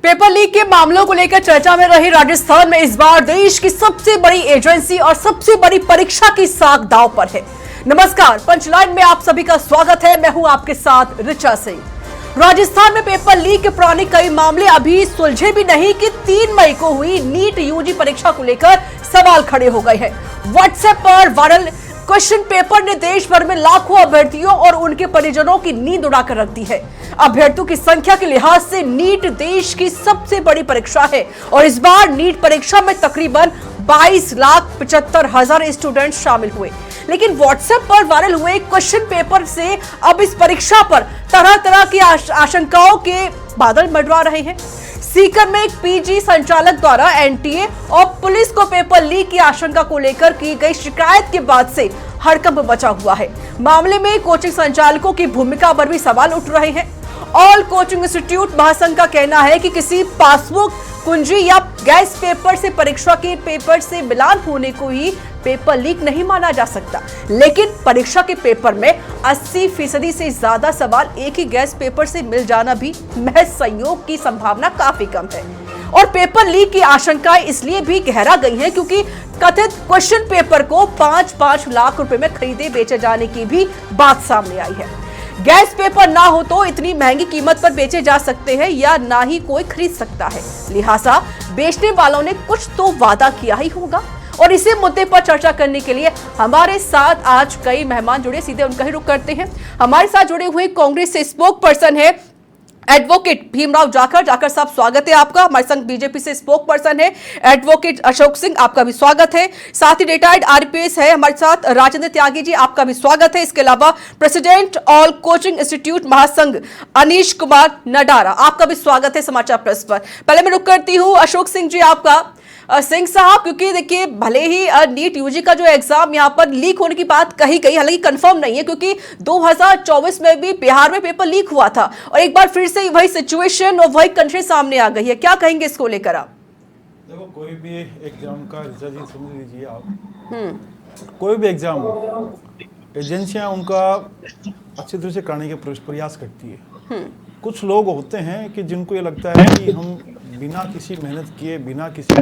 Paper leak के मामलों को लेकर चर्चा में रही राजस्थान में इस बार देश की सबसे बड़ी एजेंसी और सबसे बड़ी परीक्षा की साख दांव पर है। नमस्कार, पंचलाइन में आप सभी का स्वागत है। मैं हूं आपके साथ ऋचा सिंह। राजस्थान में पेपर लीक के पुराने कई मामले अभी सुलझे भी नहीं कि 3 मई को हुई नीट यूजी परीक्षा को लेकर सवाल खड़े हो गए हैं। व्हाट्सएप पर वायरल क्वेश्चन पेपर ने देश भर में लाखों अभ्यर्थियों और उनके परिजनों की नींद उड़ाकर रख दी है। अभ्यर्थियों की संख्या के लिहाज से नीट देश की सबसे बड़ी परीक्षा है और इस बार नीट परीक्षा में तकरीबन 22,75,000 स्टूडेंट शामिल हुए। लेकिन व्हाट्सएप पर वायरल हुए क्वेश्चन पेपर से अब इस परीक्षा पर तरह तरह की आशंकाओं के बादल मंडरा रहे हैं। सीकर में एक पीजी संचालक द्वारा एनटीए और पुलिस को पेपर लीक की आशंका को लेकर की गई शिकायत के बाद से हड़कंप मचा हुआ है। मामले में कोचिंग संचालकों की भूमिका पर भी सवाल उठ रहे हैं। ऑल कोचिंग इंस्टीट्यूट महासंघ का कहना है कि किसी पासबुक कुंजी या गैस पेपर से परीक्षा के पेपर से मिलान होने को ही पेपर लीक नहीं माना जा सकता। लेकिन परीक्षा के पेपर में 80% से ज्यादा सवाल एक ही गैस पेपर से मिल जाना भी महज संयोग की संभावना काफी कम है। और पेपर लीक की आशंकाएं इसलिए भी गहरा गई हैं क्योंकि कथित क्वेश्चन पेपर को 5-5 लाख रुपए में खरीदे बेचे जाने की भी बात सामने आई है। गैस पेपर ना हो तो इतनी महंगी कीमत पर बेचे जा सकते हैं या ना ही कोई खरीद सकता है। लिहाजा बेचने वालों ने कुछ तो वादा किया ही होगा। और इसी मुद्दे पर चर्चा करने के लिए हमारे साथ आज कई मेहमान जुड़े, सीधे उनका ही रुख करते हैं। हमारे साथ जुड़े हुए कांग्रेस से स्पोक पर्सन है एडवोकेट भीमराव जाखड़ साहब, स्वागत है आपका। हमारे संग बीजेपी से स्पोक पर्सन है एडवोकेट अशोक सिंह, आपका भी स्वागत है। साथ ही रिटायर्ड आरपीएस है हमारे साथ राजेंद्र त्यागी जी, आपका भी स्वागत है। इसके अलावा प्रेसिडेंट ऑल कोचिंग इंस्टीट्यूट महासंघ अनीश कुमार नडारा, आपका भी स्वागत है समाचार प्रेस पर। पहले मैं रुक करती हूँ अशोक सिंह जी आपका। सिंह साहब, क्योंकि देखिए भले ही नीट यूजी का जो एग्जाम यहाँ पर लीक होने की बात कही गई, हालांकि कंफर्म नहीं है क्योंकि 2024 में भी बिहार में पेपर लीक हुआ था और एक बार फिर से वही सिचुएशन और वही कंट्री सामने आ गई है। क्या कहेंगे इसको लेकर आप? देखो, कोई भी एग्जाम का रिजल्ट समझ लीजिए आप, कोई भी एग्जाम हो, एजेंसियां उनका अच्छी तरह से करने के प्रयास करती है। कुछ लोग होते हैं कि जिनको ये लगता है कि हम बिना किसी मेहनत किए, बिना किसी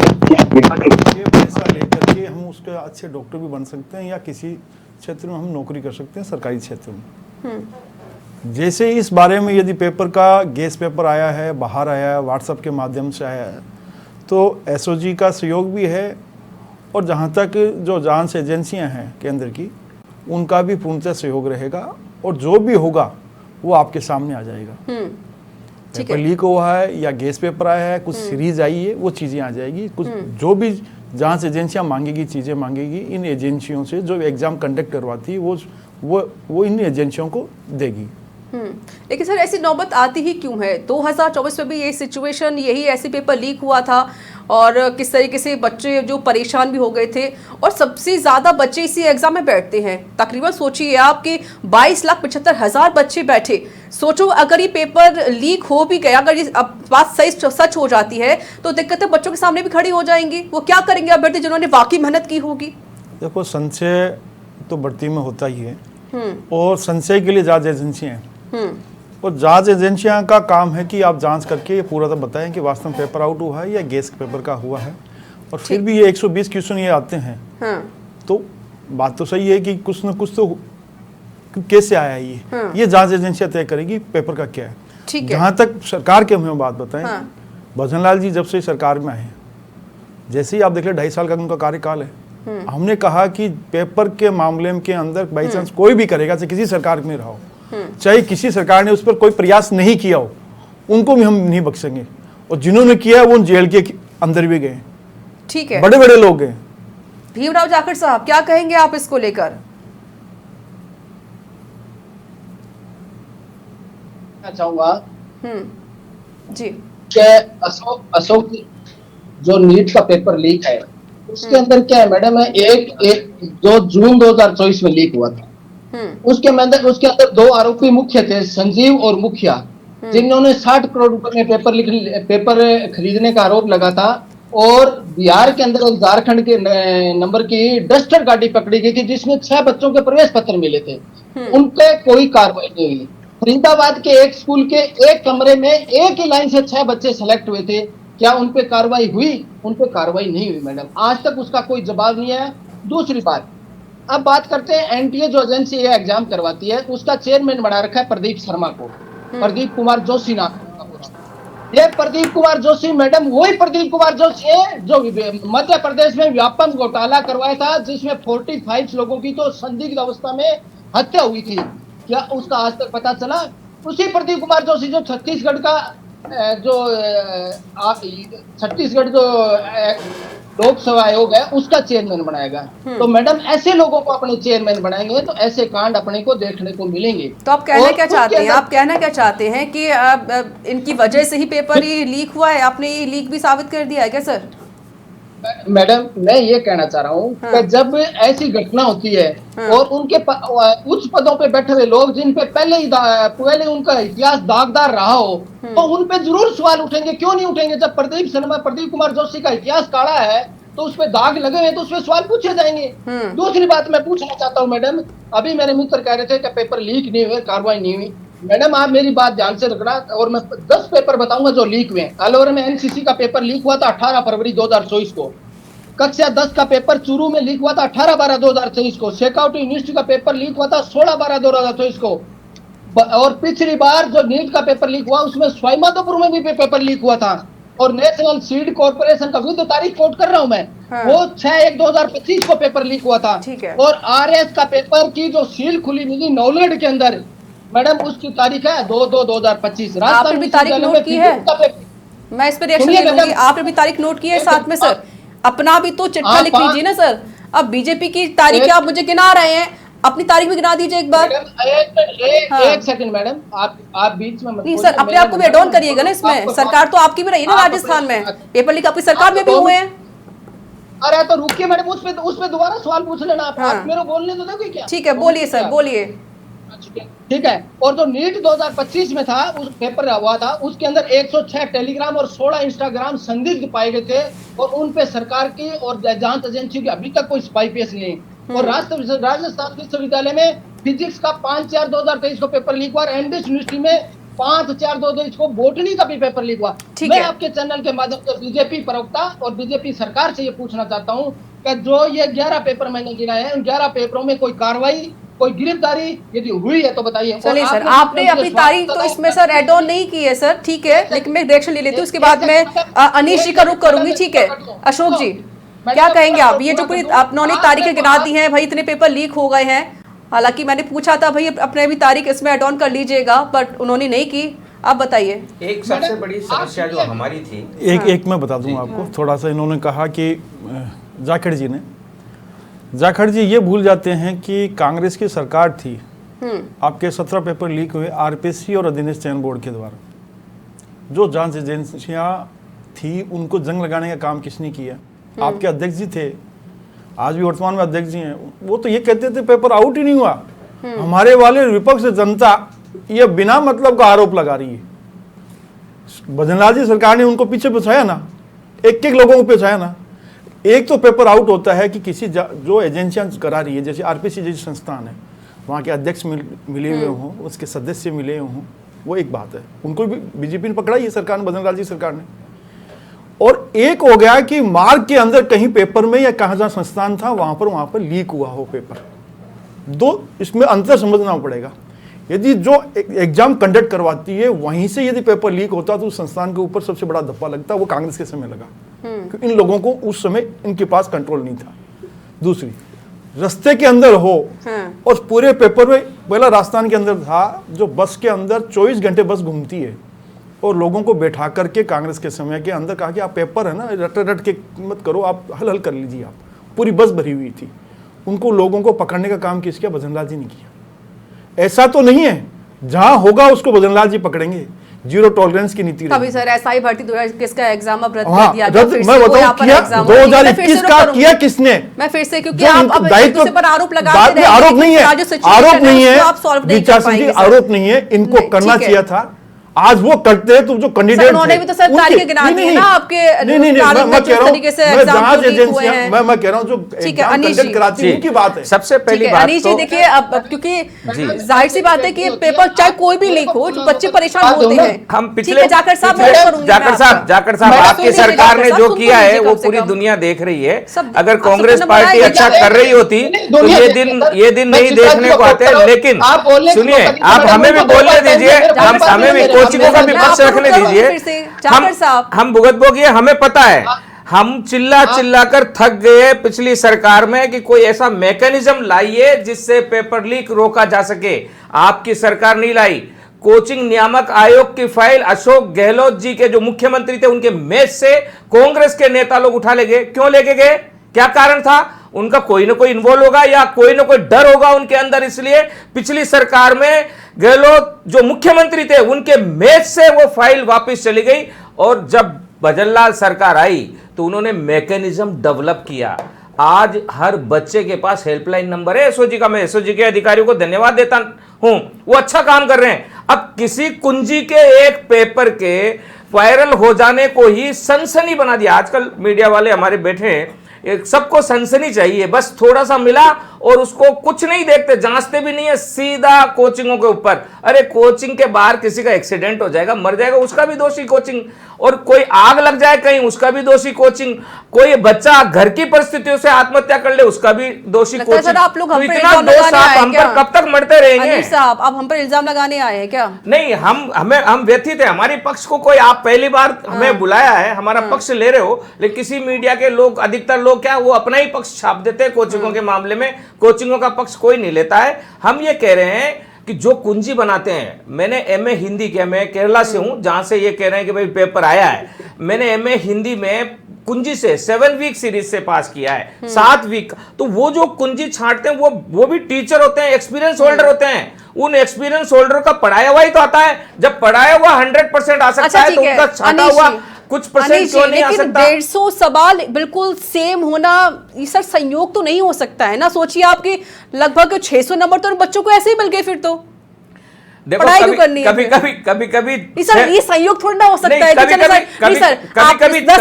पैसा लेकर के हम उसके अच्छे डॉक्टर भी बन सकते हैं या किसी क्षेत्र में हम नौकरी कर सकते हैं, सरकारी क्षेत्र में। जैसे इस बारे में यदि पेपर का गैस पेपर आया है, बाहर आया है, व्हाट्सएप के माध्यम से आया है, तो एसओजी का सहयोग भी है और जहाँ तक जो जांच एजेंसियाँ हैं केंद्र की, उनका भी पूर्णतः सहयोग रहेगा और जो भी होगा वो आपके सामने आ जाएगा। पेपर लीक हुआ है या गैस पेपर आया है, कुछ सीरीज आई है, वो चीज़ें आ जाएगी। कुछ जो भी जांच एजेंसियां मांगेगी, चीज़ें मांगेगी, इन एजेंसियों से जो एग्जाम कंडक्ट करवाती है वो इन एजेंसियों को देगी। लेकिन सर ऐसी नौबत आती ही क्यों है? 2024 में भी ये सिचुएशन, यही ऐसी पेपर लीक हुआ था और किस तरीके से बच्चे जो परेशान भी हो गए थे और सबसे ज़्यादा बच्चे इसी एग्जाम में बैठते हैं। तकरीबन सोचिए आप कि 22,75,000 बच्चे बैठे। सोचो अगर ये पेपर लीक हो भी गया, अगर ये अब बात सही सच हो जाती है तो दिक्कतें बच्चों के सामने भी खड़ी हो जाएंगी। वो क्या करेंगे अभ्यर्थी जिन्होंने वाकई मेहनत की होगी? देखो, संशय तो भर्ती में होता ही है और संशय के लिए जांच एजेंसियां हैं और जांच एजेंसियां का काम है कि आप जांच करके ये पूरा तो बताएं कि वास्तव में पेपर आउट हुआ है या गैस पेपर का हुआ है। और फिर भी ये 120 क्वेश्चन ये आते हैं, तो बात तो सही है कि कुछ न कुछ तो कैसे आया ये जांच एजेंसियां तय करेगी पेपर का क्या है। जहाँ तक सरकार के हमें बात बताएं, भजनलाल जी जब से सरकार में आए, जैसे ही आप देख ले 2.5 साल का उनका कार्यकाल है, हमने कहा कि पेपर के मामले के अंदर बाई चांस कोई भी करेगा, चाहे किसी सरकार में रहो, चाहे किसी सरकार ने उस पर कोई प्रयास नहीं किया हो, उनको भी हम नहीं बख्शेंगे। और जिन्होंने किया है वो जेल के अंदर भी गए। ठीक है, बड़े बड़े लोग हैं। भीमराव जाखड़ साहब, क्या कहेंगे आप इसको लेकर? चाहूंगा जी कि अशोक जो नीट का पेपर लीक है उसके अंदर क्या है मैडम, जो जून 2024 में लीक हुआ था, उसके अंदर 2 आरोपी मुख्य थे, संजीव और मुखिया, जिन्होंने 60 करोड़ रुपए में पेपर खरीदने का आरोप लगा था। और बिहार के अंदर झारखंड के नंबर की डस्टर गाड़ी पकड़ी गई थी जिसमें 6 बच्चों के प्रवेश पत्र मिले थे, उन पे कोई कार्रवाई नहीं हुई। फरीदाबाद के एक स्कूल के एक कमरे में एक ही लाइन से 6 बच्चे सेलेक्ट हुए थे, क्या उन पे कार्रवाई हुई? उन पे कार्रवाई नहीं हुई मैडम, आज तक उसका कोई जवाब नहीं आया। दूसरी बात, अब बात करते हैं एनटीए जो एजेंसी ये एग्जाम करवाती है, उसका चेयरमैन बना रखा है प्रदीप शर्मा को, प्रदीप कुमार जोशी नाम। ये प्रदीप कुमार जोशी मैडम वही प्रदीप कुमार जोशी है जो मध्य प्रदेश में व्यापम घोटाला करवाया था, जिसमें 45 लोगों की तो संदिग्ध अवस्था में हत्या हुई थी। क्या उसका आज तक पता चला? उसी प्रदीप कुमार जोशी जो छत्तीसगढ़ जो लोकसभा आयोग है उसका चेयरमैन बनाएगा। तो मैडम ऐसे लोगों को अपने चेयरमैन बनाएंगे तो ऐसे कांड अपने को देखने को मिलेंगे। तो आप कहना क्या चाहते हैं? आप कहना क्या चाहते हैं कि इनकी वजह से ही पेपर ही लीक हुआ है? आपने ये लीक भी साबित कर दिया है क्या सर? मैडम मैं ये कहना चाह रहा हूँ कि जब ऐसी घटना होती है और उनके उच्च पदों पे बैठे हुए लोग जिन पे पहले उनका इतिहास दागदार रहा हो तो उन पे जरूर सवाल उठेंगे। क्यों नहीं उठेंगे? जब प्रदीप कुमार जोशी का इतिहास काला है तो उस पे दाग लगे हुए तो उस पे सवाल पूछे जाएंगे। दूसरी बात मैं पूछना चाहता हूँ मैडम, अभी मेरे मित्र कह रहे थे कि पेपर लीक नहीं हुए, कार्रवाई नहीं हुई। मैडम आप मेरी बात ध्यान से रखना और मैं 10 पेपर बताऊंगा जो लीक हुए। अलवर में एनसीसी का पेपर लीक हुआ था 18 फरवरी 2024 को। कक्षा 10 का पेपर चूरू में लीक हुआ था 18/12/2023 को। शेखावटी यूनिवर्सिटी का पेपर लीक हुआ था 16/12/2024 को। और पिछली बार जो नीट का पेपर लीक हुआ उसमें स्वाईमाधोपुर में भी पेपर लीक हुआ था। और नेशनल सीड कॉर्पोरेशन का विरुद्ध तारीख कोट कर रहा हूं मैं, वो 6/1/2025 को पेपर लीक हुआ था। और आरएस का पेपर की जो सील खुली मिली नॉलेज के अंदर मैडम उसकी तारीख है 2/2/2025। आपने भी तारीख नोट की है? मैं इस पर रिएक्शन ले लूंगी। आपने भी तारीख नोट की है साथ में सर? अपना भी तो चिट्ठा लिख लीजिए ना सर। अब बीजेपी की तारीख आप मुझे गिना रहे हैं, अपनी तारीख भी गिना दीजिए एक बार। एक सेकंड मैडम, आप बीच में नहीं सर, अपने आप को भी एड ऑन करिएगा ना इसमें। सरकार तो आपकी भी रही ना राजस्थान में, पेपर लीक आपकी सरकार में भी हुए हैं। अरे तो रुकिए मैडम, उस पे दोबारा सवाल पूछ लेना आप मेरे बोलने तो दोगे क्या? ठीक है बोलिए सर, बोलिए। ठीक है। और जो नीट 2025 में था उस पेपर हुआ था उसके अंदर 106 टेलीग्राम और 16 इंस्टाग्राम संदिग्ध पाए गए थे और उन पे सरकार की और जांच एजेंसी की अभी तक कोई स्पाई पेश नहीं। और राजस्थान विश्वविद्यालय में फिजिक्स का 5/4/2023 को पेपर लीक हुआ। एमडीएस यूनिवर्सिटी में 5/4/2023 को बोटनी का भी पेपर लीक हुआ। मैं आपके चैनल के माध्यम से बीजेपी प्रवक्ता और बीजेपी सरकार से ये पूछना चाहता हूँ कि जो ये 11 पेपर मैंने गिनाए हैं उन 11 पेपरों में कोई कार्रवाई, कोई गिरफ्तारी यदि हुई है तो बताइए। चलिए सर, आपने अपनी तारीख तो इसमें सर एड ऑन नहीं की है सर, ठीक है, लेकिन मैं रिएक्शन ले लेती हूँ, उसके बाद मैं अनीश जी का रुख करूंगी। ठीक है अशोक जी, क्या कहेंगे आप? ये जो पूरी आपने तारीखें गिना दी हैं भाई, इतने पेपर लीक हो गए हैं, हालांकि मैंने पूछा था भाई अपने भी तारीख इसमें एड ऑन कर लीजिएगा, बट उन्होंने नहीं की। आप बताइए। एक सबसे बड़ी समस्या जो हमारी थी, एक मैं बता दूं आपको, थोड़ा सा इन्होंने कहा कि जाखड़ जी ये भूल जाते हैं कि कांग्रेस की सरकार थी, आपके 17 पेपर लीक हुए आरपीएससी और अधीनस्थ चयन बोर्ड के द्वारा। जो जांच एजेंसियां थी उनको जंग लगाने का काम किसने किया? आपके अध्यक्ष जी थे, आज भी वर्तमान में अध्यक्ष जी हैं, वो तो ये कहते थे पेपर आउट ही नहीं हुआ। हमारे वाले विपक्ष जनता ये बिना मतलब का आरोप लगा रही है। भजनलाल जी सरकार ने उनको पीछे फंसाया ना, एक लोगों को फंसाया ना। एक तो पेपर आउट होता है कि किसी जो एजेंसियां करा रही है, जैसे आरपीसी जैसी संस्थान है, वहाँ के अध्यक्ष मिले हुए हों, उसके सदस्य मिले हों, वो एक बात है। उनको भी बीजेपी ने पकड़ा, ये सरकार ने, भजनलाल जी सरकार ने। और एक हो गया कि मार्ग के अंदर कहीं पेपर में या कहाँ जहाँ संस्थान था वहाँ पर लीक हुआ हो पेपर। दो इसमें अंतर समझना पड़ेगा। यदि जो एग्जाम कंडक्ट करवाती है वहीं से यदि पेपर लीक होता तो उस संस्थान के ऊपर सबसे बड़ा धब्बा लगता, वो कांग्रेस के समय लगा, क्योंकि इन लोगों को उस समय इनके पास कंट्रोल नहीं था। दूसरी, रास्ते के अंदर हो और पूरे पेपर में, पहला राजस्थान के अंदर था जो बस के अंदर 24 घंटे बस घूमती है और लोगों को बैठा करके कांग्रेस के समय के अंदर कहा कि आप पेपर है ना रट के मत करो, आप हल कर लीजिए। आप पूरी बस भरी हुई थी, उनको लोगों को पकड़ने का काम किसका? भजनलाल जी ने किया। ऐसा तो नहीं है जहां होगा उसको भजनलाल जी पकड़ेंगे, जीरो टॉलरेंस की नीति कभी सर एसआई भर्ती 2021 का एग्जाम अब रद्द कर दिया गया। मैं बताऊं किया 2021 का किया किसने? मैं फिर से, क्योंकि आप अब दूसरे पर आरोप लगा रहे हैं। आरोप नहीं है, आरोप नहीं है, आप सॉल्व नहीं कर पाएंगे। आरोप नहीं है, इनको करना चाहिए था। आज वो करते हैं तो जो कैंडिडेट उन्होंने भी तो सर तारीखें गिना दी है ना आपके मैं कह रहा हूं जांच एजेंसियां मैं कह रहा हूं जो ठीक है अनीश जी कराती है उनकी बात है। सबसे पहली बात अनीश जी देखिए अब क्योंकि जाहिर सी बात है कि पेपर चाहे कोई भी लीक हो बच्चे परेशान होते हैं। हम पिछले जाकर साहब जाकर साहब आपकी सरकार ने जो किया है वो पूरी दुनिया देख रही है। अगर कांग्रेस पार्टी अच्छा कर रही होती तो ये दिन नहीं देखने को आते। लेकिन सुनिए आप हमें भी बोलने दीजिए, हमें भी कोचिंगों का भी पक्ष रखने दीजिए। हम भुगत भोगिए, हमें पता है हम चिल्ला कर थक गए पिछली सरकार में कि कोई ऐसा मैकेनिज्म लाइए जिससे पेपर लीक रोका जा सके। आपकी सरकार नहीं लाई। कोचिंग नियामक आयोग की फाइल अशोक गहलोत जी के जो मुख्यमंत्री थे उनके मेज से कांग्रेस के नेता लोग उठा ले गए। क्यों लेके गए? क्या कारण था? उनका कोई ना कोई इन्वॉल्व होगा या कोई ना कोई डर होगा उनके अंदर। इसलिए पिछली सरकार में गहलोत जो मुख्यमंत्री थे उनके मेज से वो फाइल वापस चली गई और जब भजनलाल सरकार आई तो उन्होंने मैकेनिज्म डेवलप किया। आज हर बच्चे के पास हेल्पलाइन नंबर है एसओजी का। मैं एसओजी के अधिकारियों को धन्यवाद देता हूं, वो अच्छा काम कर रहे हैं। अब किसी कुंजी के एक पेपर के वायरल हो जाने को ही सनसनी बना दिया। आजकल मीडिया वाले हमारे बैठे हैं, सबको सनसनी चाहिए, बस थोड़ा सा मिला और उसको कुछ नहीं देखते, जांचते भी नहीं है, सीधा कोचिंगों के ऊपर। अरे कोचिंग के बाहर किसी का एक्सीडेंट हो जाएगा, मर जाएगा, उसका भी दोषी कोचिंग। और कोई आग लग जाए कहीं, उसका भी दोषी कोचिंग। कोई बच्चा घर की परिस्थितियों से आत्महत्या कर ले, उसका भी दोषी कोचिंग। आप लोग हम पर कब तक मरते रहेंगे? साहब आप हम पर इल्जाम लगाने आए हैं क्या? नहीं, हम व्यथित है। हमारी पक्ष को कोई, आप पहली बार हमें बुलाया है, हमारा पक्ष ले रहे हो, लेकिन किसी मीडिया के लोग, अधिकतर लोग क्या वो अपना ही पक्ष छाप देते हैं कोचिंगों के मामले में। कोचिंगों का पक्ष कोई नहीं लेता है। हम ये कह रहे हैं कि जो कुंजी बनाते हैं, मैंने एमए हिंदी किया, मैं केरला से हूं जहां से ये कह रहे हैं कि भाई पेपर आया है, मैंने एमए हिंदी में कुंजी से 7 वीक सीरीज से पास किया है, 7 वीक। तो वो जो कुंजी छांटते हैं वो भी टीचर होते हैं, एक्सपीरियंस होल्डर होते हैं। उन एक्सपीरियंस होल्डर का पढ़ाया हुआ ही तो आता है। जब पढ़ाया हुआ 100% आ सकता है तो उनका छांटा हुआ कुछ परसेंट क्यों नहीं आ सकता? 150 सवाल बिल्कुल सेम होना, ये सर संयोग तो नहीं हो सकता है ना? सोचिए आपके लगभग 600 नंबर तो बच्चों को ऐसे ही मिल गए फिर तो। देखो कभी सर ये संयोग थोड़ा ना हो सकता है कि कभी 10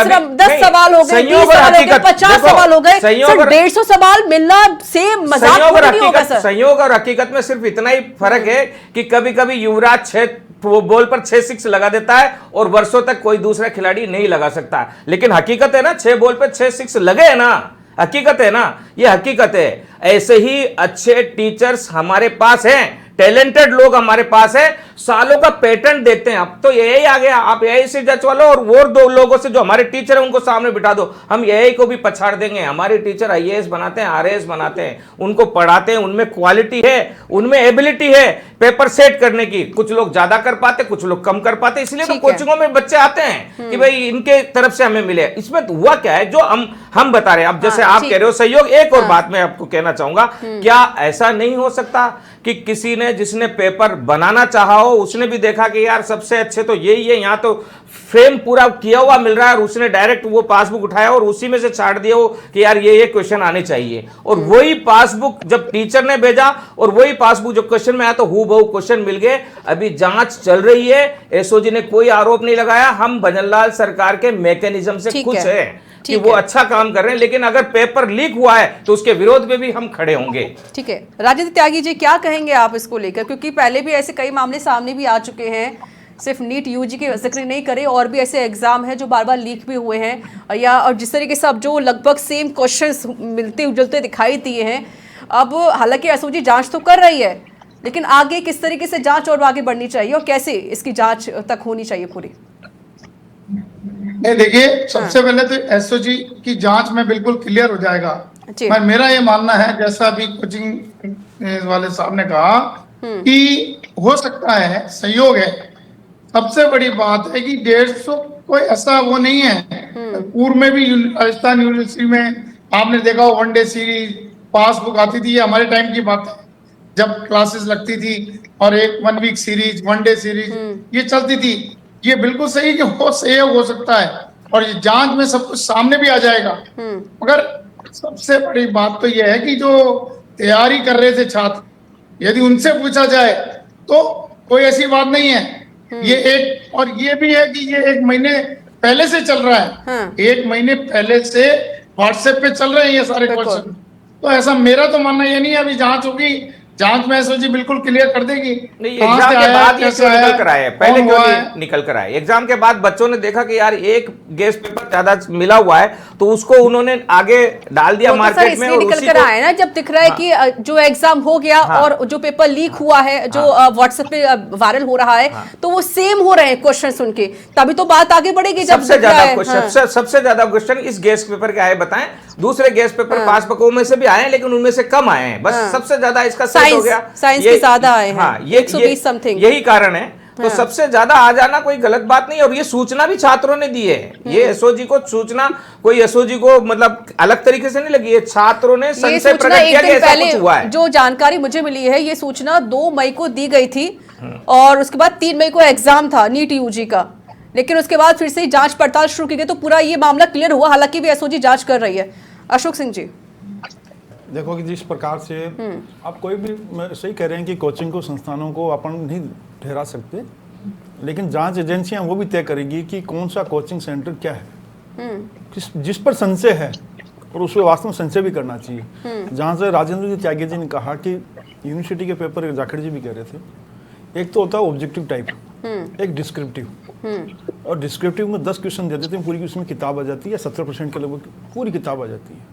सवाल हो गए, 20 सवाल हो गए, 50 सवाल हो गए, सर 150 सवाल मिलना से मजाक नहीं होगा सर। संयोग और हकीकत में सिर्फ इतना ही फर्क है कि कभी युवराज 6 बॉल पर 6 6 लगा देता है और वर्षों तक कोई दूसरा खिलाड़ी नहीं लगा सकता। लेकिन हकीकत है ना, 6 बॉल पर 6 6 लगे है ना, हकीकत है ना, ये हकीकत है। ऐसे ही अच्छे टीचर्स हमारे पास हैं, टैलेंटेड लोग हमारे पास है, सालों का पैटर्न देखते हैं। अब तो यही आ गया, आप यही से जज वालो और वो 2 लोगों से जो हमारे टीचर है उनको सामने बिठा दो, हम यही को भी पछाड़ देंगे। हमारे टीचर आईएएस बनाते हैं, आरएएस बनाते हैं, उनको पढ़ाते हैं, उनमें क्वालिटी है, उनमें एबिलिटी है पेपर सेट करने की। कुछ लोग ज्यादा कर पाते, कुछ लोग कम कर पाते, इसलिए तो कोचिंगों में बच्चे आते हैं कि भाई इनके तरफ से हमें मिले। इसमें हुआ क्या है जो हम बता रहे हैं। अब जैसे आप कह रहे हो सहयोग, एक और बात मैं आपको कहना चाहूंगा, क्या ऐसा नहीं हो सकता कि किसी ने, जिसने पेपर बनाना चाहा हो, उसने भी देखा कि यार सबसे अच्छे तो यही है, यहाँ तो फ्रेम पूरा किया हुआ मिल रहा है, और उसने डायरेक्ट वो पासबुक उठाया और उसी में से छाट दिया हो कि यार ये क्वेश्चन आने चाहिए, और वही पासबुक जब टीचर ने भेजा और वही पासबुक जो क्वेश्चन में आया तो हूबहू क्वेश्चन मिल गए। अभी जांच चल रही है, एसओजी ने कोई आरोप नहीं लगाया। हम भजनलाल सरकार के मैकेनिज्म से खुश है कि वो अच्छा काम कर रहे हैं, लेकिन अगर पेपर लीक हुआ है तो उसके विरोध में भी हम खड़े होंगे। ठीक है, राजेंद्र त्यागी जी क्या कहेंगे आप इसको लेकर, क्योंकि पहले भी ऐसे कई मामले सामने भी आ चुके हैं, सिर्फ नीट यूजी के जिक्र नहीं करे, और भी ऐसे एग्जाम हैं जो बार बार लीक भी हुए हैं, या और जिस तरीके से अब जो लगभग सेम क्वेश्चंस मिलते उजलते दिखाई दिए हैं। अब हालांकि एसओजी जांच तो कर रही है, लेकिन आगे किस तरीके से जांच और आगे बढ़नी चाहिए और कैसे इसकी जांच तक होनी चाहिए पूरी? नहीं देखिए, सबसे पहले तो एसओजी की जांच में बिल्कुल क्लियर हो जाएगा। मेरा ये मानना है, जैसा अभी कोचिंग वाले साहब ने कहा कि हो सकता है संयोग है। सबसे बड़ी बात है कि 150 कोई ऐसा वो नहीं है। पूर्व में भी राजस्थान यूनिवर्सिटी में आपने देखा हो, 1 डे सीरीज पासबुक आती थी, ये हमारे टाइम की बात है जब क्लासेस लगती थी, और एक 1 वीक सीरीज, 1 डे सीरीज ये चलती थी। ये बिल्कुल सही कि हो सकता है, और ये जांच में सब कुछ सामने भी आ जाएगा। मगर सबसे बड़ी बात तो यह है कि जो तैयारी कर रहे थे छात्र, यदि उनसे पूछा जाए तो कोई ऐसी बात नहीं है ये एक, और ये भी है कि ये 1 महीने पहले से चल रहा है। 1 महीने पहले से व्हाट्सएप पे चल रहे हैं ये सारे क्वेश्चन। तो ऐसा मेरा तो मानना ये नहीं है, अभी जांच होगी, जांच में एसओजी बिल्कुल क्लियर कर देगी। नहीं, एग्जाम के बाद ये क्यों निकल कर आए, पहले क्यों नहीं निकल कर आए? एग्जाम के बाद बच्चों ने देखा कि यार एक गेस्ट पेपर ज्यादा मिला हुआ है, तो उसको उन्होंने आगे डाल दिया मार्केट में, और निकल कर आए ना, जब दिख रहा है कि जो एग्जाम हो गया और जो पेपर लीक हुआ है, जो व्हाट्सएप पे वायरल हो रहा है, तो वो सेम हो रहे हैं क्वेश्चन उनके, तभी तो बात आगे बढ़ेगी। सबसे ज्यादा क्वेश्चन इस गेस्ट पेपर के आए, बताएं। दूसरे गेस्ट पेपर पास पकों में से भी आए हैं, लेकिन उनमें से कम आए हैं, बस सबसे ज्यादा इसका हो गया साइंस के ज्यादा आए हैं। हाँ, 120 समथिंग, यही कारण है। तो सबसे ज्यादा आ जाना कोई गलत बात नहीं, और ये सूचना भी छात्रों ने दी है। ये एसओजी को सूचना, कोई एसओजी को मतलब अलग तरीके से नहीं लगी है, छात्रों ने संशय प्रकट किया कि ऐसा कुछ हुआ है। जो जानकारी मुझे मिली है, ये सूचना 2 मई को दी गई थी, और उसके बाद 3 मई को एग्जाम था नीट यूजी का, लेकिन उसके बाद फिर से जांच पड़ताल शुरू की गई, तो पूरा ये मामला क्लियर हुआ। हालांकि भी एसओजी जांच कर रही है। अशोक सिंह जी, देखो कि जिस प्रकार से आप कोई भी सही कह रहे हैं कि कोचिंग को, संस्थानों को अपन नहीं ठहरा सकते, लेकिन जांच एजेंसियां वो भी तय करेगी कि कौन सा कोचिंग सेंटर क्या है, जिस पर संशय है, और उस पर वास्तव में संशय भी करना चाहिए। जहाँ से राजेंद्र जी त्यागी जी ने कहा कि यूनिवर्सिटी के पेपर, जाखड़ जी भी कह रहे थे, एक तो होता है ऑब्जेक्टिव टाइप, एक डिस्क्रिप्टिव। और डिस्क्रिप्टिव में 10 क्वेश्चन दे देते हैं, पूरी उसमें किताब आ जाती है, 70% के लगभग पूरी किताब आ जाती है।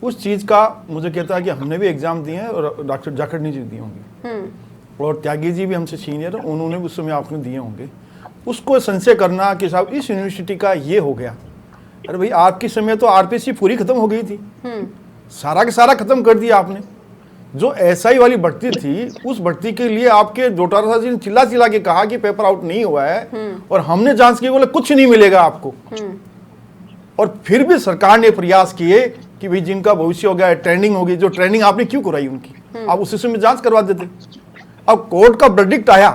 उस चीज़ का मुझे कहता है कि हमने भी एग्जाम दिए हैं, और डॉक्टर जाखड़नी जी दिए होंगे, और त्यागी जी भी हमसे सीनियर है, उन्होंने भी उस समय आपने दिए होंगे। उसको संशय करना कि साहब इस यूनिवर्सिटी का ये हो गया, अरे भाई आपके समय तो आरपीसी पूरी खत्म हो गई थी, सारा के सारा खत्म कर दिया आपने। जो एसआई वाली भर्ती थी, उस भर्ती के लिए आपके डोटारा जी ने चिल्ला चिल्ला के कहा कि पेपर आउट नहीं हुआ है, और हमने जांच की, बोले कुछ नहीं मिलेगा आपको। और फिर भी सरकार ने प्रयास किए कि भाई जिनका भविष्य हो गया, ट्रेनिंग होगी, जो ट्रेनिंग आपने क्यों कराई उनकी, आप उसी समय जांच करवा देते। अब कोर्ट का वर्डिक्ट आया,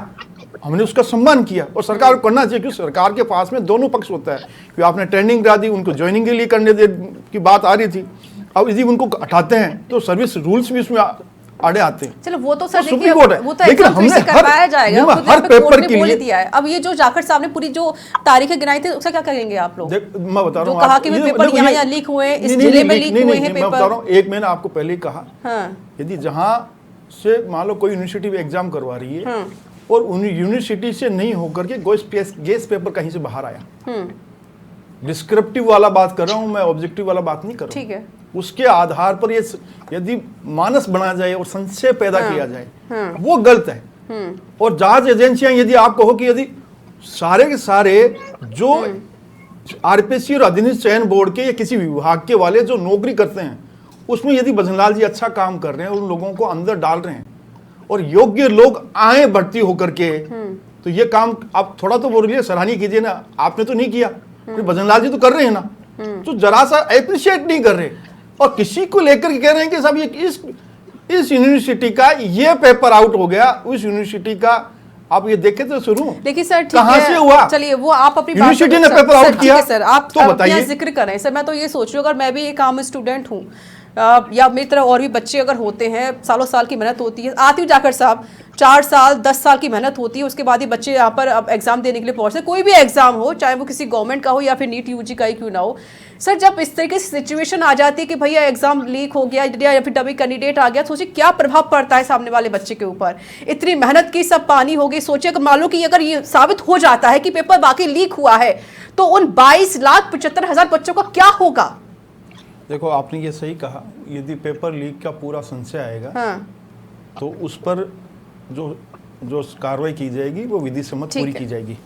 हमने उसका सम्मान किया, और सरकार को करना चाहिए, क्योंकि सरकार के पास में दोनों पक्ष होता है कि आपने ट्रेनिंग करा दी, उनको ज्वाइनिंग के लिए करने की बात आ रही थी। अब यदि उनको हटाते हैं तो सर्विस रूल्स भी उसमें आड़े आते हैं। चलो वो तो सर सुप्रीम कोर्ट है, वो तो लेकिन हमने करवाया जाएगा, हर पेपर के लिए दिया है। अब ये जो जाखड़ साहब ने पूरी जो तारीखें गिनाई थी, उसका क्या करेंगे आप लोग? मैं बता रहा हूँ, कहा कि पेपर यहाँ लीक हुए, इस जिले में लीक हुए हैं पेपर। मैं बता रहा हूँ, एक मैंने आपको पहले ही कहा, यदि जहाँ से मान लो कोई यूनिवर्सिटी में एग्जाम करवा रही है, और उन यूनिवर्सिटी से नहीं होकर के गेस्ट पेपर कहीं से बाहर आया, डिस्क्रिप्टिव वाला बात कर रहा हूँ मैं, ऑब्जेक्टिव वाला बात नहीं कर रहा हूँ। ठीक है, उसके आधार पर ये यदि मानस बना जाए और संशय पैदा किया जाए, वो गलत है। और जांच एजेंसियां यदि आप कहो कि यदि सारे के सारे जो आरपीसी और अधिनियम चयन बोर्ड के या किसी विभाग के वाले जो नौकरी करते हैं, उसमें यदि भजनलाल जी अच्छा काम कर रहे हैं, उन लोगों को अंदर डाल रहे हैं, और योग्य लोग आए भर्ती होकर के, तो ये काम आप थोड़ा तो बोलिए, सराहनीय कीजिए ना। आपने तो नहीं किया, भजनलाल जी तो कर रहे हैं ना, तो जरा सा अप्रिशिएट नहीं कर रहे, और किसी को लेकर के कह रहे हैं कि साहब ये इस यूनिवर्सिटी का ये पेपर आउट हो गया, उस यूनिवर्सिटी का आप ये देखे तो शुरू। लेकिन सर कहां से हुआ? चलिए वो आप अपनी यूनिवर्सिटी ने पेपर आउट किया सर, आप तो बताइए। जिक्र कर रहे हैं सर, मैं तो ये सोच रही हूँ, अगर मैं भी एक आम स्टूडेंट हूँ, या मेरी तरह और भी बच्चे अगर होते हैं, सालों साल की मेहनत होती है, आती हूँ जाकर साहब 4 साल 10 साल की मेहनत होती है, उसके बाद ही बच्चे यहाँ पर अब एग्जाम देने के लिए पहुंचते हैं, कोई भी एग्जाम हो, चाहे वो किसी गवर्नमेंट का हो या फिर नीट यूजी का ही क्यों ना हो। सर जब इस तरीके की सिचुएशन आ जाती है कि भैया एग्जाम लीक हो गया या फिर डमी कैंडिडेट आ गया, सोचिए क्या प्रभाव पड़ता है सामने वाले बच्चे के ऊपर। इतनी मेहनत की सब पानी हो गई। सोचिए अगर मान लो कि अगर ये साबित हो जाता है कि पेपर बाकी लीक हुआ है, तो उन 22,75,000 बच्चों का क्या होगा? देखो आपने ये सही कहा, यदि पेपर लीक का पूरा संशय आएगा, तो उस पर जो कार्रवाई की जाएगी वो विधि सम्मत पूरी की जाएगी।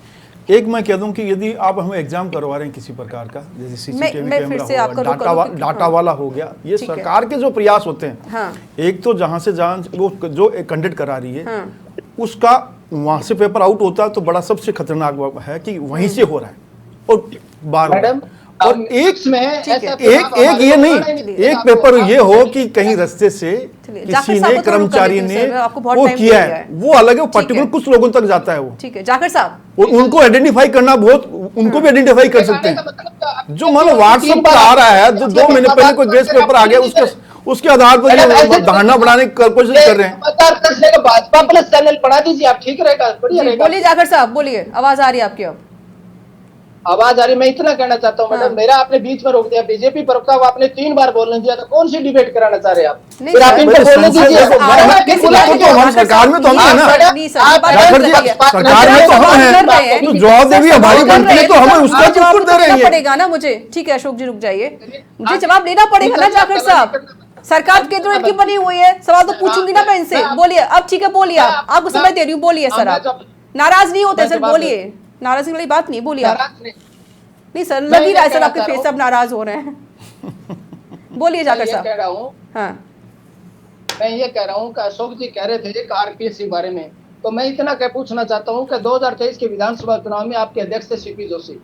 एक मैं कह दूं कि यदि आप हमें एग्जाम करवा रहे हैं किसी प्रकार का, जैसे सीसीटीवी कैमरा हो, डाटा वाला हो गया, ये सरकार के जो प्रयास होते हैं, एक तो जहां से जांच वो जो कंडक्ट करा रही है, उसका वहां से पेपर आउट होता है तो बड़ा सबसे खतरनाक है कि वहीं से हो रहा है, और बार और एक ये नहीं, एक पेपर ये हो कि कहीं रास्ते से किसी ने कर्मचारी ने वो किया है, वो अलग है, वो पर्टिकुलर कुछ लोगों तक जाता है वो। ठीक है जाकर साहब, और उनको आइडेंटिफाई करना बहुत, उनको भी आइडेंटिफाई कर सकते हैं। जो मान लो व्हाट्सएप पर आ रहा है, जो 2 महीने पहले कोई गेस्ट पेपर आ गया, उसके आधार पर ये धारणा बढ़ाने की कोशिश कर रहे हैं। भाजपा प्लस चैनल बढ़ा दीजिए आप, ठीक रहेगा, बढ़िया रहेगा। बोलिए जाकर साहब, बोलिए, आवाज आ रही है आपकी अब। आवाज आ रही। मैं इतना कहना चाहता हूँ मैडम, मेरा आपने बीच में रोक दिया, बीजेपी प्रवक्ता को आपने 3 बार बोलने दिया, तो कौन सी डिबेट कराना चाह रहे हैं आप? फिर आप इनको बोलने दीजिए। हम सरकार में तो हम है ना, जाखड़ जी सरकार में तो हम हैं, तो जवाबदेही हमारी बनती है, तो हमें उसका उत्तर दे रहे हैं पड़ेगा ना मुझे। ठीक है अशोक जी रुक जाइए, मुझे जवाब देना पड़ेगा ना जाखड़ साहब, सरकार केंद्र की बनी हुई है, सवाल तो पूछूंगी ना मैं इनसे। बोलिए अब, ठीक है बोलिए, आप आपको समय दे रही हूँ, बोलिए सर। आप नाराज नहीं होते सर, बोलिए, नाराजगी वाली बात नहीं, बोलिए आप। नहीं सर, लग ही रहा है सर आपके फेस से अब नाराज हो रहे हैं। बोलिए जाकर साहब। कह रहा हूँ, हाँ मैं ये कह रहा हूँ कि अशोक जी कह रहे थे आरपीएससी बारे में, तो मैं इतना क्या पूछना चाहता हूँ कि 2023 के विधानसभा चुनाव में आपके अध्यक्ष थे सीपी जोशी,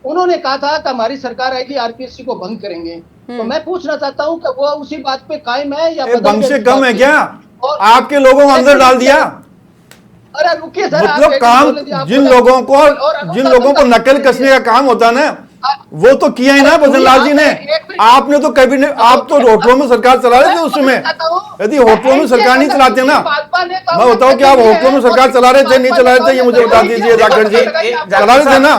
उन्होंने कहा था कि हमारी सरकार आएगी आरपीएससी को भंग करेंगे। तो मैं पूछना चाहता हूँ कि वो उसी बात पे कायम है या भंग से कम है क्या? आपके लोगों को अंदर डाल दिया। अरे रुकिए सर, मतलब काम जिन लोगों को नकल कसने का काम होता है ना, वो तो किया ही ना भजनलाल जी ने। आपने तो कभी नहीं, आप तो होटलों में सरकार चला रहे थे उस समय। यदि होटलों में सरकार नहीं चलाते ना, मैं बताऊं कि आप होटलों में सरकार चला रहे थे नहीं चला रहे थे, ये मुझे बता दीजिए जाखड़ जी। चला रहे थे ना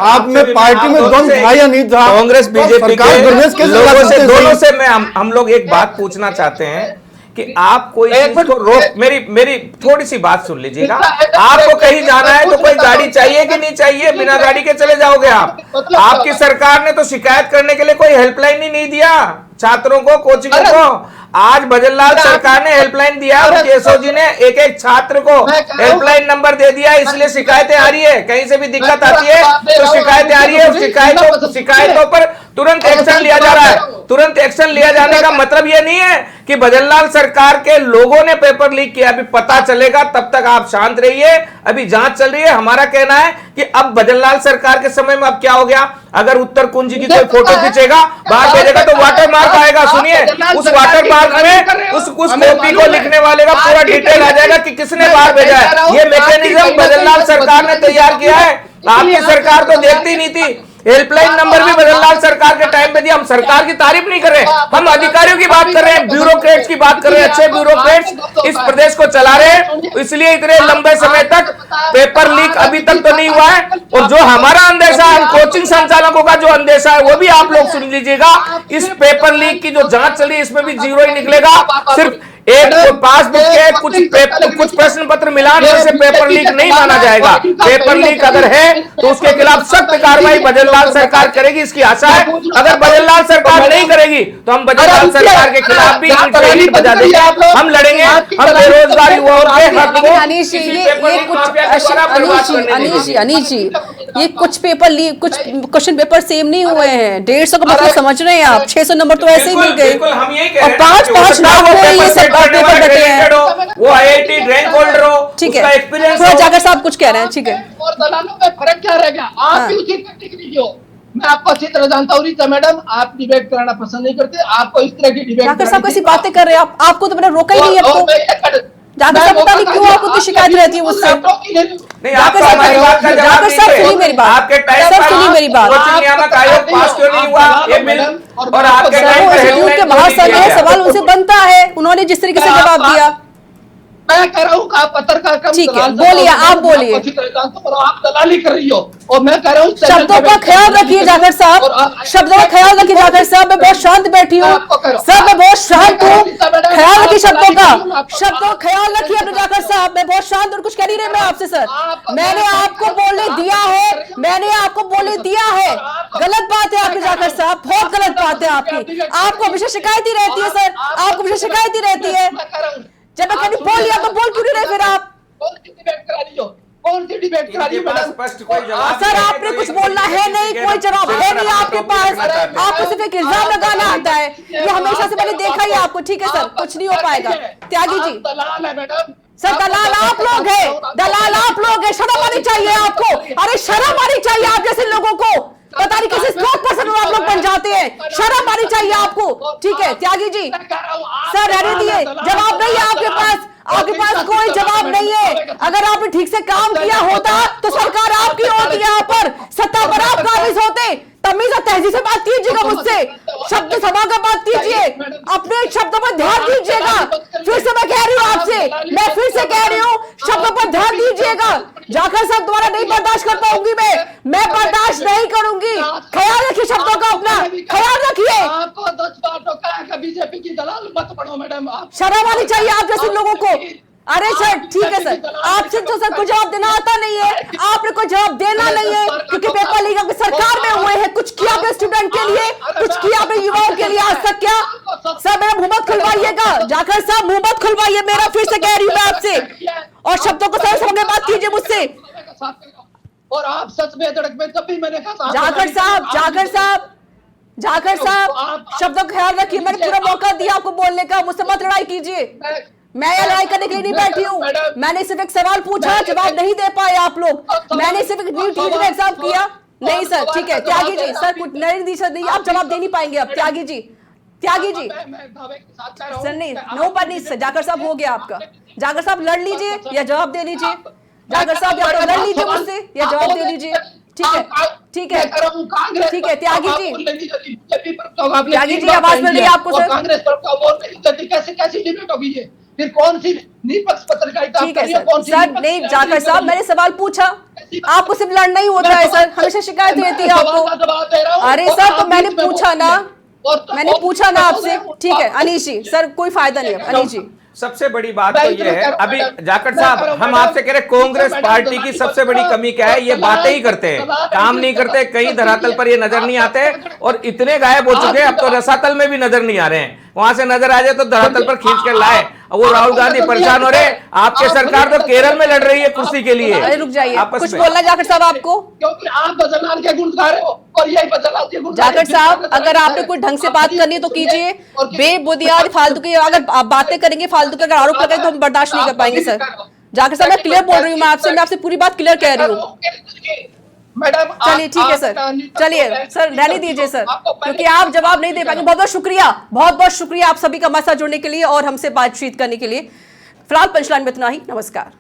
आप में पार्टी में द्वंद था या नहीं था? कांग्रेस बीजेपी के लोगों से, दोनों से मैं हम लोग एक बात पूछना चाहते हैं कि आप कोई चीज को रोक, मेरी थोड़ी सी बात सुन लीजिएगा। आपको कहीं जाना है तो कोई गाड़ी चाहिए कि नहीं चाहिए? बिना गाड़ी के चले जाओगे आप? आपकी सरकार ने तो शिकायत करने के लिए कोई हेल्पलाइन ही नहीं दिया छात्रों को, कोचिंगों को। आज भजनलाल सरकार ने हेल्पलाइन दिया, केशव जी ने एक एक छात्र को हेल्पलाइन नंबर दे दिया, इसलिए शिकायतें आ रही है। कहीं से भी दिक्कत आती है तो शिकायतें आ रही है, शिकायतों पर तुरंत एक्शन लिया जा रहा है। तुरंत एक्शन लिया जाने का मतलब यह नहीं है कि भजनलाल सरकार के लोगों ने पेपर लीक किया। अभी पता चलेगा, तब तक आप शांत रहिए, अभी जांच चल रही है। हमारा कहना है कि अब भजनलाल सरकार के समय में अब क्या हो गया, अगर उत्तर कुंज की कोई फोटो खींचेगा, बाहर भेजेगा तो वाटर मार्क आएगा। सुनिए, उस वाटर मार्क में उस कॉपी को लिखने वाले का पूरा डिटेल आ जाएगा कि किसने बाहर भेजा है। ये मैकेनिज्म भजनलाल सरकार ने तैयार किया है, आपकी सरकार तो देखती नहीं थी। हेल्पलाइन नंबर भी भजनलाल सरकार के टाइम पे दिया। हम सरकार की तारीफ नहीं कर रहे, हम अधिकारियों की बात कर रहे हैं, ब्यूरोक्रेट्स की बात कर रहे हैं। अच्छे ब्यूरोक्रेट्स इस प्रदेश को चला रहे हैं, इसलिए इतने लंबे समय तक पेपर लीक अभी तक तो नहीं हुआ है। और जो हमारा अंदेशा है, कोचिंग संचालकों का जो अंदेशा है, वो भी आप लोग सुन लीजिएगा। इस पेपर लीक की जो जांच चली, इसमें भी जीरो ही निकलेगा। सिर्फ एक पासबुक के कुछ प्रश्न पत्र मिलान से पेपर लीक नहीं माना जाएगा। पेपर लीक अगर है तो उसके खिलाफ सख्त कार्रवाई भजनलाल सरकार करेगी, इसकी आशा है। अगर भजनलाल सरकार नहीं करेगी तो हम भजनलाल सरकार के खिलाफ भी ईंट बजा देंगे, हम लड़ेंगे, हम बेरोजगार युवाओं के हक को। अनीश जी, ये कुछ पेपर लीक, कुछ क्वेश्चन पेपर सेम नहीं हुए हैं। 150 का मतलब समझ रहे हैं आप, 600 नंबर तो ऐसे ही मिल गए, और 5-5 लाख में ये सब पेपर कटे हैं। वो आईआईटी रैंक होल्डर हो, ठीक है, उसका एक्सपीरियंस थोड़ा जाकर साहब कुछ कह रहे हैं, ठीक है। और दलालों में फर्क क्या रह गया? आप भी उसी कैटेगरी हो। मैं आपको अच्छी तरह जानता हूँ रीता मैडम, आप डिबेट कराना पसंद नहीं करते, आपको इस तरह की डिबेट। जाकर साहब कैसी बातें कर रहे हैं आप? आपको तो मैंने रोका ही नहीं है। आपको जाकर साहब पता नहीं क्यों आपको तो शिकायत रहती है मुझसे। जाकर साहब सुनिए मेरी बात, आपके टाइम सर सुनिए मेरी बात। नियामक आयोग पास क्यों नहीं हुआ ये बिल? और आपके टाइम के महासंघ है, सवाल उनसे बनता है, उन्होंने जिस तरीके से जवाब दिया। मैं कह रहा हूँ आप पत्रकार कम, ठीक है, बोलिए, आप बोलिए। आप दलाली कर रही हो, और मैं कह रहा हूँ शब्दों का ख्याल रखिए जाकर साहब, शब्दों का ख्याल रखिए जाकर साहब। मैं बहुत शांत बैठी हूँ सर, मैं बहुत शांत हूँ। ख्याल रखिए शब्दों का ख्याल रखिए अपने जाकर साहब। मैं बहुत शांत और कुछ कह नहीं रही मैं आपसे सर। मैंने आपको बोलने दिया है, मैंने आपको बोलने दिया है। गलत बात है आपकी जाकर साहब, बहुत गलत बात है आपकी। आपको हमेशा शिकायत ही रहती है सर, आपको हमेशा शिकायत ही रहती है। जब मैं कहीं बोल लिया तो बोल क्यों नहीं रहे फिर आप? कौन सी डिबेट करा रही हो? कौन सी डिबेट करा रही हो मैडम? स्पष्ट कोई जवाब सर आपने कुछ बोलना है नहीं, कोई जवाब है नहीं आपके पास। आपको सिर्फ एक इल्जाम लगाना आता है, ये हमेशा से मैंने देखा ही आपको। ठीक है सर, कुछ नहीं हो पाएगा। त्यागी जी, दलाल है मैडम। सर दलाल आप लोग हैं, दलाल आप लोग हैं। शर्म आनी चाहिए आपको, अरे शर्म आनी चाहिए आप जैसे लोगों को। पता नहीं किसी स्ट्रोक पर्सन आप लोग बन जाते हैं, शर्म आनी चाहिए आपको। ठीक है त्यागी जी, सर रहने दिए, जवाब नहीं है आपके पास, आपके पास कोई जवाब नहीं है। अगर आपने ठीक से काम किया होता तो सरकार आपकी होती यहाँ पर, सत्ता पर आप काबिज होते। तमीज और तहजीब से बात कीजिएगा मुझसे, शब्द सभा का बात कीजिए, अपने शब्दों पर ध्यान दीजिएगा। फिर से मैं कह रही हूँ आपसे, मैं फिर से कह रही हूँ, शब्दों पर ध्यान दीजिएगा। जाखड़ साहब द्वारा नहीं बर्दाश्त कर पाऊंगी मैं बर्दाश्त नहीं करूंगी। ख्याल रखिए शब्दों का, अपना ख्याल रखिए। आपको 10 बार टोका है, बीजेपी की दलाल मत पढ़ो मैडम। शर्म आनी चाहिए आप जैसे लोगों को। अरे सर ठीक है सर, आपसे तो सर कोई जवाब देना आता नहीं है, आपने कोई जवाब देना नहीं है, क्योंकि पेपर लीक आपकी सरकार में हुए हैं। कुछ किया आपने स्टूडेंट के लिए, कुछ किया आपने युवाओं के लिए आज तक क्या? सर मेरा मुंह मत खुलवाइएगा, जाखड़ साहब मुंह मत खुलवाइए मेरा, फिर से कह रही हूँ मैं आपसे। और शब्दों को सर समझ बात कीजिए मुझसे। और आप सच में धड़क में तब भी मैंने कहा जाखड़ साहब शब्दों का ख्याल रखिए। मैंने पूरा मौका दिया आपको बोलने का, मुझसे मत लड़ाई कीजिए। मैं ये लड़ाई करने के लिए नहीं बैठी हूँ। मैंने सिर्फ एक सवाल पूछा, जवाब नहीं दे पाए आप लोग। मैंने सिर्फ नीट का एग्जाम किया। नहीं सर ठीक है, त्यागी जी सर कुछ नहीं सर, नहीं आप जवाब दे नहीं पाएंगे अब। त्यागी जी सर नहीं, नो पर नहीं सर। जाखड़ साहब हो गया आपका। जाखड़ साहब लड़ लीजिए या जवाब दे लीजिए। जाखड़ साहब या तो लड़ लीजिए मुझसे या जवाब दे लीजिए। ठीक है त्यागी जी आवाज मिल रही है आपको सर? कांग्रेस पर कैसे डिबेट होगी ये? फिर कौन सी निष्पक्ष पत्रकारिता? ठीक है सर नहीं जाखड़ साहब मैंने सवाल पूछा, आपको सिर्फ लड़ना ही होता है सर, हमेशा शिकायत रहती है आपको। अरे सर तो मैंने पूछा ना आपसे। ठीक है अनीश जी सर कोई फायदा नहीं है। अनीश जी सबसे बड़ी बात तो ये है, अभी जाखड़ साहब हम आपसे कह रहे कांग्रेस पार्टी की सबसे बड़ी कमी क्या है? ये बातें ही करते हैं, काम नहीं करते। कहीं धरातल पर ये नजर नहीं आते और इतने गायब हो चुके हैं, अब तो रसातल में भी नजर नहीं आ रहे हैं। वहां से नजर आ जाए तो धरातल पर खींच कर लाए। वो राहुल गांधी परेशान हो रहे, आपके सरकार तो केरल में लड़ रही है कुर्सी के लिए। अरे रुक जाइए, कुछ बोलना जाखड़ साहब आपको? क्योंकि आप बदलाव के गुण गा रहे हो और यही बदलाव के गुण। जाखड़ साहब अगर आपने कोई ढंग से बात करनी है तो कीजिए, बेबुनियाद फालतू की अगर आप बातें करेंगे, फालतू के अगर आरोप लगाए तो हम बर्दाश्त नहीं कर पाएंगे सर। जाखड़ साहब मैं क्लियर बोल रही हूँ, मैं आपसे पूरी बात क्लियर कह रही हूँ। मैडम चलिए ठीक है सर, चलिए सर रहने दीजिए सर, क्योंकि आप जवाब नहीं दे पाएंगे। बहुत बहुत शुक्रिया आप सभी का हमारे साथ जुड़ने के लिए और हमसे बातचीत करने के लिए। फिलहाल पंचलाइन में इतना ही, नमस्कार।